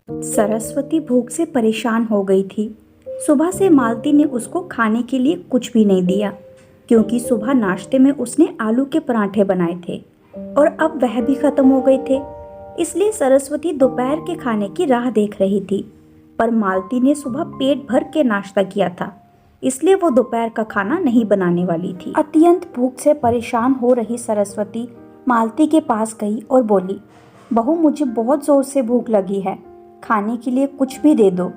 सरस्वती भूख से परेशान हो गई थी। सुबह से मालती ने उसको खाने के लिए कुछ भी नहीं दिया, क्योंकि सुबह नाश्ते में उसने आलू के पराठे बनाए थे और अब वह भी खत्म हो गए थे। इसलिए सरस्वती दोपहर के खाने की राह देख रही थी। पर मालती ने सुबह पेट भर के नाश्ता किया था, इसलिए वो दोपहर का खाना नहीं बनाने वाली थी। अत्यंत भूख से परेशान हो रही सरस्वती मालती के पास गई और बोली, बहू, मुझे बहुत जोर से भूख लगी है, खाने के लिए कुछ भी दे दो।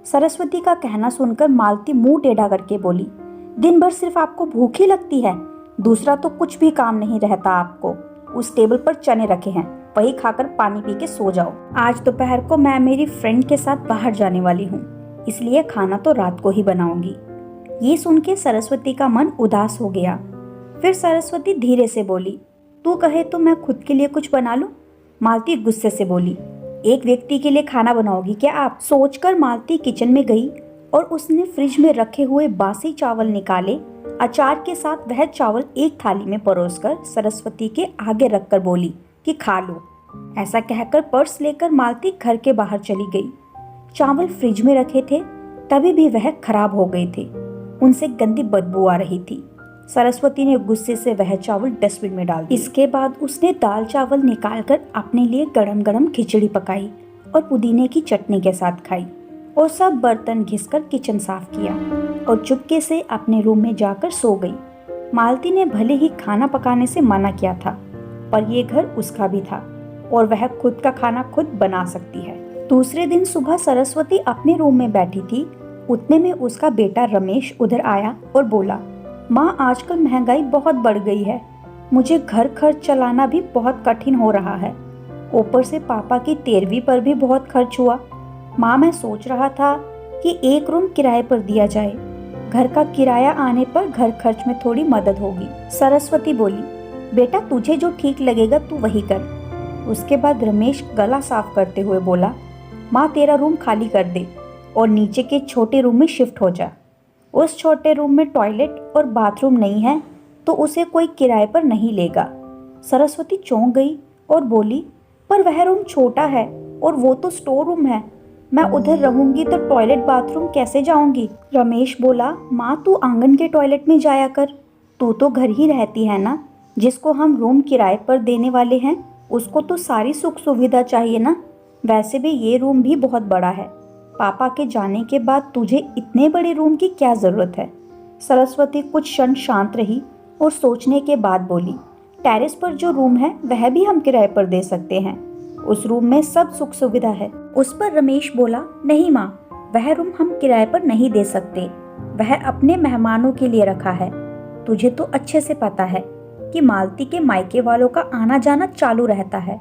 सरस्वती का कहना सुनकर मालती मुंह टेढ़ा करके बोली, दिन भर सिर्फ आपको भूख ही लगती है, दूसरा तो कुछ भी काम नहीं रहता आपको। उस टेबल पर चने रखे हैं, वही खाकर पानी पी के सो जाओ। आज दोपहर को मैं मेरी फ्रेंड के साथ बाहर जाने वाली हूँ, इसलिए खाना तो रात को ही बनाऊंगी। ये सुन के सरस्वती का मन उदास हो गया। फिर सरस्वती धीरे से बोली, तू कहे तो मैं खुद के लिए कुछ बना लूं? मालती गुस्से से बोली, एक व्यक्ति के लिए खाना बनाओगी क्या आप? सोचकर मालती किचन में गई और उसने फ्रिज में रखे हुए बासी चावल निकाले। अचार के साथ वह चावल एक थाली में परोसकर सरस्वती के आगे रखकर बोली कि खा लो। ऐसा कहकर पर्स लेकर मालती घर के बाहर चली गई। चावल फ्रिज में रखे थे, तभी भी वह खराब हो गए थे, उनसे गंदी बदबू आ रही थी। सरस्वती ने गुस्से से वह चावल डस्टबिन में डाल दिए। इसके बाद उसने दाल चावल निकालकर अपने लिए गरम गरम खिचड़ी पकाई और पुदीने की चटनी के साथ खाई और सब बर्तन घिसकर किचन साफ किया और चुपके से अपने रूम में जाकर सो गई। मालती ने भले ही खाना पकाने से मना किया था, पर यह घर उसका भी था और वह खुद का खाना खुद बना सकती है। दूसरे दिन सुबह सरस्वती अपने रूम में बैठी थी, उतने में उसका बेटा रमेश उधर आया और बोला, माँ, आजकल महंगाई बहुत बढ़ गई है, मुझे घर खर्च चलाना भी बहुत कठिन हो रहा है। ऊपर से पापा की 13वीं पर भी बहुत खर्च हुआ। माँ, मैं सोच रहा था कि एक रूम किराए पर दिया जाए, घर का किराया आने पर घर खर्च में थोड़ी मदद होगी। सरस्वती बोली, बेटा, तुझे जो ठीक लगेगा तू वही कर। उसके बाद रमेश गला साफ करते हुए बोला, माँ, तेरा रूम खाली कर दे और नीचे के छोटे रूम में शिफ्ट हो जा। उस छोटे रूम में टॉयलेट और बाथरूम नहीं है तो उसे कोई किराए पर नहीं लेगा। सरस्वती चौंक गई और बोली, पर वह रूम छोटा है और वो तो स्टोर रूम है, मैं उधर रहूंगी तो टॉयलेट बाथरूम कैसे जाऊंगी? रमेश बोला, माँ, तू आंगन के टॉयलेट में जाया कर, तू तो घर ही रहती है ना। जिसको हम रूम किराए पर देने वाले हैं उसको तो सारी सुख सुविधा चाहिए ना। वैसे भी ये रूम भी बहुत बड़ा है, पापा के जाने के बाद तुझे इतने बड़े रूम की क्या जरूरत है? सरस्वती कुछ क्षण शांत रही और सोचने के बाद बोली, टेरेस पर जो रूम है वह भी हम किराए पर दे सकते हैं, उस रूम में सब सुख सुविधा है। उस पर रमेश बोला, नहीं माँ, वह रूम हम किराए पर नहीं दे सकते, वह अपने मेहमानों के लिए रखा है। तुझे तो अच्छे से पता है कि मालती के मायके वालों का आना जाना चालू रहता है,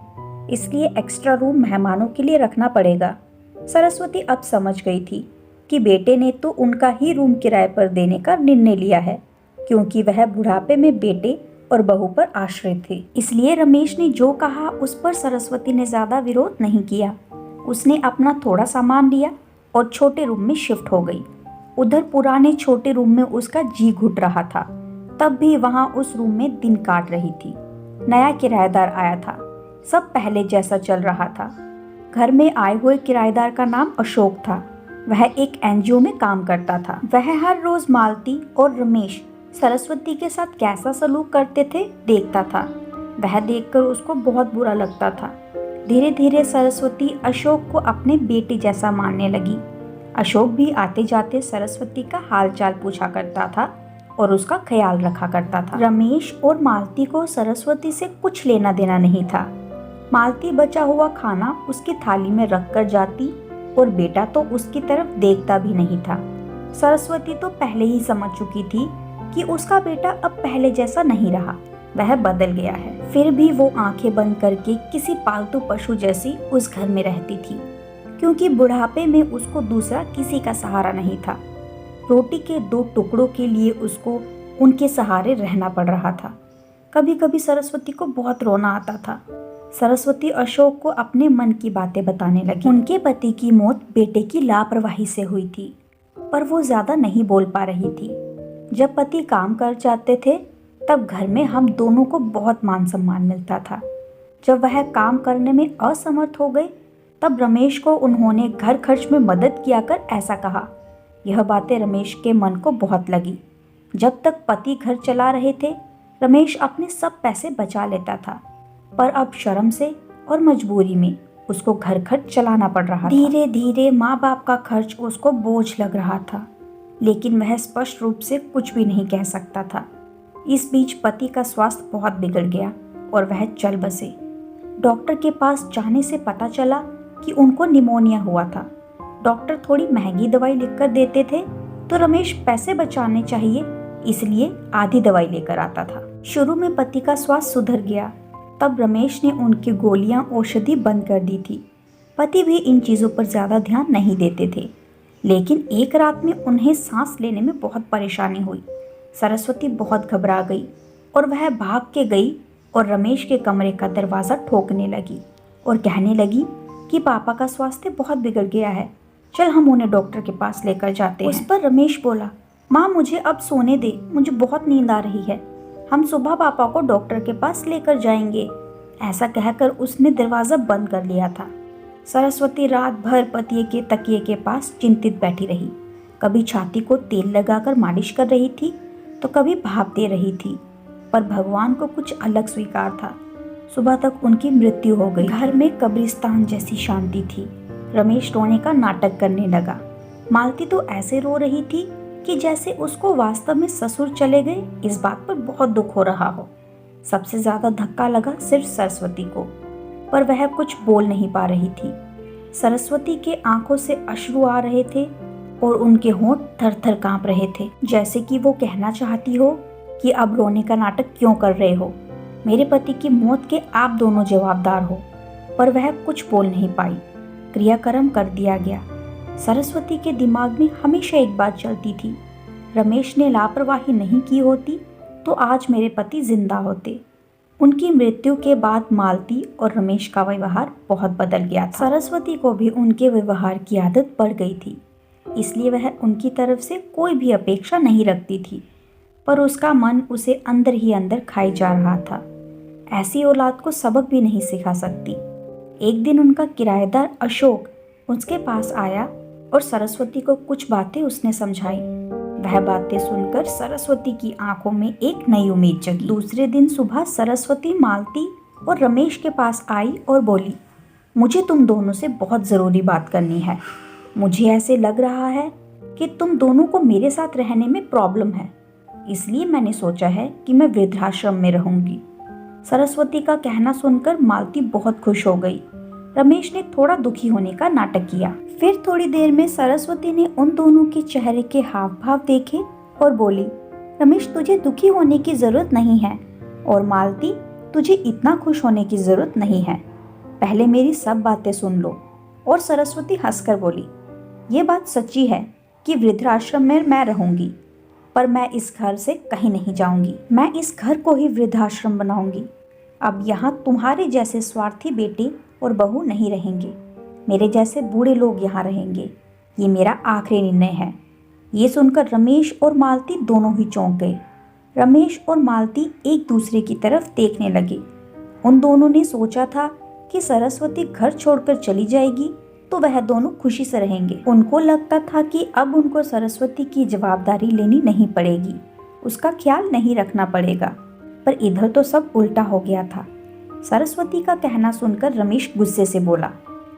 इसलिए एक्स्ट्रा रूम मेहमानों के लिए रखना पड़ेगा। सरस्वती अब समझ गई थी कि बेटे ने तो उनका ही रूम किराए पर देने का निर्णय लिया है, क्योंकि वह बुढ़ापे में बेटे और बहू पर आश्रित थे। इसलिए रमेश ने जो कहा उस पर सरस्वती ने ज्यादा विरोध नहीं किया। उसने अपना थोड़ा सामान लिया और छोटे रूम में शिफ्ट हो गई। उधर पुराने छोटे रूम में उसका जी घुट रहा था, तब भी वहां उस रूम में दिन काट रही थी। नया किराएदार आया था, सब पहले जैसा चल रहा था। घर में आए हुए किराएदार का नाम अशोक था। वह एक एनजीओ में काम करता था। वह हर रोज मालती और रमेश सरस्वती के साथ कैसा सलूक करते थे देखता था। वह देखकर उसको बहुत बुरा लगता था। धीरे धीरे सरस्वती अशोक को अपने बेटे जैसा मानने लगी। अशोक भी आते जाते सरस्वती का हालचाल पूछा करता था और उसका ख्याल रखा करता था। रमेश और मालती को सरस्वती से कुछ लेना देना नहीं था। मालती बचा हुआ खाना उसकी थाली में रख कर जाती और बेटा तो उसकी तरफ देखता भी नहीं था। सरस्वती तो पहले ही समझ चुकी थी कि उसका बेटा अब पहले जैसा नहीं रहा, वह बदल गया है। फिर भी वो आंखें बंद करके किसी पालतू पशु जैसी उस घर में रहती थी, क्योंकि बुढ़ापे में उसको दूसरा किसी का सहारा नहीं था। रोटी के 2 टुकड़ों के लिए उसको उनके सहारे रहना पड़ रहा था। कभी कभी सरस्वती को बहुत रोना आता था। सरस्वती अशोक को अपने मन की बातें बताने लगी। उनके पति की मौत बेटे की लापरवाही से हुई थी, पर वो ज्यादा नहीं बोल पा रही थी। जब पति काम कर जाते थे तब घर में हम दोनों को बहुत मान सम्मान मिलता था। जब वह काम करने में असमर्थ हो गए तब रमेश को उन्होंने घर खर्च में मदद किया कर ऐसा कहा। यह बातें रमेश के मन को बहुत लगी। जब तक पति घर चला रहे थे, रमेश अपने सब पैसे बचा लेता था, पर अब शर्म से और मजबूरी में उसको घर खर्च चलाना पड़ रहा था। धीरे धीरे माँ बाप का खर्च उसको बोझ लग रहा था, लेकिन वह स्पष्ट रूप से कुछ भी नहीं कह सकता था। इस बीच पति का स्वास्थ्य बहुत बिगड़ गया और वह चल बसे। डॉक्टर के पास जाने से पता चला कि उनको निमोनिया हुआ था। डॉक्टर थोड़ी महंगी दवाई लिखकर देते थे, तो रमेश पैसे बचाने चाहिए इसलिए आधी दवाई लेकर आता था। शुरू में पति का स्वास्थ्य सुधर गया, तब रमेश ने उनकी गोलियां औषधि बंद कर दी थी। पति भी इन चीज़ों पर ज़्यादा ध्यान नहीं देते थे, लेकिन एक रात में उन्हें सांस लेने में बहुत परेशानी हुई। सरस्वती बहुत घबरा गई और वह भाग के गई और रमेश के कमरे का दरवाज़ा ठोकने लगी और कहने लगी कि पापा का स्वास्थ्य बहुत बिगड़ गया है, चल हम उन्हें डॉक्टर के पास लेकर जाते हैं। उस पर रमेश बोला, माँ मुझे अब सोने दे, मुझे बहुत नींद आ रही है, हम सुबह पापा को डॉक्टर के पास लेकर जाएंगे। ऐसा कहकर उसने दरवाज़ा बंद कर लिया था। सरस्वती रात भर पति के तकिए के पास चिंतित बैठी रही। कभी छाती को तेल लगाकर मालिश कर रही थी, तो कभी भाप दे रही थी, पर भगवान को कुछ अलग स्वीकार था। सुबह तक उनकी मृत्यु हो गई। घर में कब्रिस्तान जैसी शांति थी। रमेश रोने का नाटक करने लगा। मालती तो ऐसे रो रही थी कि जैसे उसको वास्तव में ससुर चले गए इस बात पर बहुत दुख हो रहा हो। सबसे ज्यादा धक्का लगा सिर्फ सरस्वती को, पर वह कुछ बोल नहीं पा रही थी। सरस्वती के आंखों से अश्रु आ रहे थे और उनके होंठ थर-थर कांप रहे थे, जैसे कि वो कहना चाहती हो कि अब रोने का नाटक क्यों कर रहे हो, मेरे पति की मौत के आप दोनों जवाबदार हो। पर वह कुछ बोल नहीं पाई। क्रियाक्रम कर दिया गया। सरस्वती के दिमाग में हमेशा एक बात चलती थी, रमेश ने लापरवाही नहीं की होती तो आज मेरे पति जिंदा होते। उनकी मृत्यु के बाद मालती और रमेश का व्यवहार बहुत बदल गया था। सरस्वती को भी उनके व्यवहार की आदत पड़ गई थी, इसलिए वह उनकी तरफ से कोई भी अपेक्षा नहीं रखती थी, पर उसका मन उसे अंदर ही अंदर खाई जा रहा था। ऐसी औलाद को सबक भी नहीं सिखा सकती। एक दिन उनका किराएदार अशोक उसके पास आया और सरस्वती को कुछ बातें उसने समझाई। वह बातें सुनकर सरस्वती की आंखों में एक नई उम्मीद जगी। दूसरे दिन सुबह सरस्वती मालती और रमेश के पास आई और बोली, मुझे तुम दोनों से बहुत ज़रूरी बात करनी है। मुझे ऐसे लग रहा है कि तुम दोनों को मेरे साथ रहने में प्रॉब्लम है, इसलिए मैंने सोचा है कि मैं वृद्धाश्रम में रहूंगी। सरस्वती का कहना सुनकर मालती बहुत खुश हो गई। रमेश ने थोड़ा दुखी होने का नाटक किया। फिर थोड़ी देर में सरस्वती ने उन दोनों के चेहरे के हाव भाव देखे और बोली, रमेश तुझे दुखी होने की जरूरत नहीं है और मालती तुझे इतना खुश होने की जरूरत नहीं है। पहले मेरी सब बातें सुन लो। और सरस्वती हंसकर बोली, ये बात सच्ची है कि वृद्धाश्रम में मैं रहूंगी, पर मैं इस घर से कहीं नहीं जाऊंगी। मैं इस घर को ही वृद्धाश्रम बनाऊंगी। अब यहाँ तुम्हारे जैसे स्वार्थी बेटे और बहू नहीं रहेंगे, मेरे जैसे बूढ़े लोग यहाँ रहेंगे। ये मेरा आखिरी निर्णय है। ये सुनकर रमेश और मालती दोनों ही चौंक गए। रमेश और मालती एक दूसरे की तरफ देखने लगे। उन दोनों ने सोचा था कि सरस्वती घर छोड़कर चली जाएगी तो वह दोनों खुशी से रहेंगे। उनको लगता था कि अब उनको सरस्वती की जवाबदारी लेनी नहीं पड़ेगी, उसका ख्याल नहीं रखना पड़ेगा, पर इधर तो सब उल्टा हो गया था। सरस्वती का कहना सुनकर रमेश गुस्से से बोला,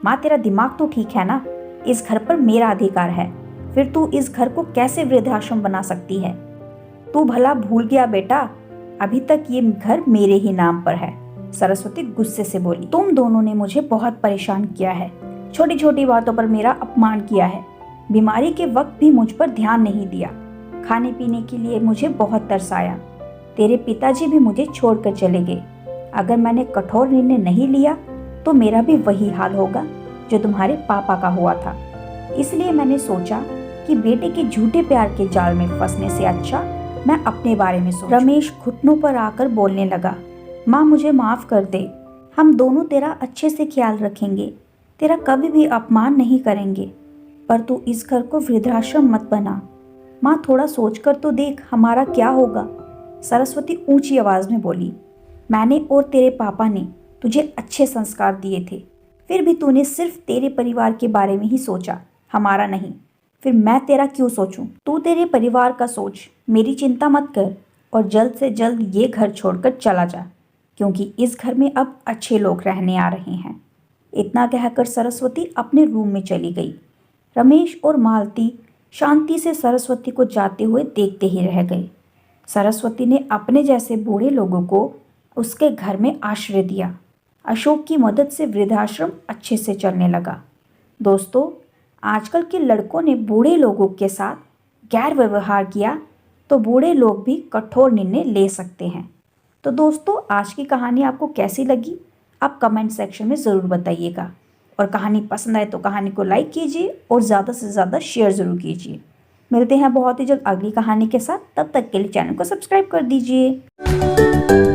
माँ तेरा दिमाग तो ठीक है ना, इस घर पर मेरा अधिकार है, फिर तू इस घर को कैसे वृद्धाश्रम बना सकती है? तू भला भूल गया बेटा, अभी तक ये घर मेरे ही नाम पर है। सरस्वती गुस्से से बोली, तुम दोनों ने मुझे बहुत परेशान किया है, छोटी छोटी बातों पर मेरा अपमान किया है, बीमारी के वक्त भी मुझ पर ध्यान नहीं दिया, खाने पीने के लिए मुझे बहुत तरसाया। तेरे पिताजी भी मुझे छोड़कर चले गए। अगर मैंने कठोर निर्णय नहीं लिया तो मेरा भी वही हाल होगा जो तुम्हारे पापा का हुआ था। इसलिए मैंने सोचा कि बेटे के झूठे प्यार के जाल में फंसने से अच्छा मैं अपने बारे में सोचूं। रमेश घुटनों पर आकर बोलने लगा, माँ मुझे माफ कर दे, हम दोनों तेरा अच्छे से ख्याल रखेंगे, तेरा कभी भी अपमान नहीं करेंगे, पर तू इस घर को वृद्धाश्रम मत बना। माँ थोड़ा सोचकर तो देख हमारा क्या होगा। सरस्वती ऊंची आवाज में बोली, मैंने और तेरे पापा ने तुझे अच्छे संस्कार दिए थे, फिर भी तूने सिर्फ तेरे परिवार के बारे में ही सोचा, हमारा नहीं। फिर मैं तेरा क्यों सोचूं? तू तेरे परिवार का सोच, मेरी चिंता मत कर और जल्द से जल्द ये घर छोड़कर चला जा, क्योंकि इस घर में अब अच्छे लोग रहने आ रहे हैं। इतना कहकर सरस्वती अपने रूम में चली गई। रमेश और मालती शांति से सरस्वती को जाते हुए देखते ही रह गए। सरस्वती ने अपने जैसे बूढ़े लोगों को उसके घर में आश्रय दिया। अशोक की मदद से वृद्धाश्रम अच्छे से चलने लगा। दोस्तों, आजकल के लड़कों ने बूढ़े लोगों के साथ गैर व्यवहार किया तो बूढ़े लोग भी कठोर निर्णय ले सकते हैं। तो दोस्तों, आज की कहानी आपको कैसी लगी? आप कमेंट सेक्शन में ज़रूर बताइएगा। और कहानी पसंद आए तो कहानी को लाइक कीजिए और ज़्यादा से ज़्यादा शेयर ज़रूर कीजिए। मिलते हैं बहुत ही जल्द अगली कहानी के साथ। तब तक के लिए चैनल को सब्सक्राइब कर दीजिए।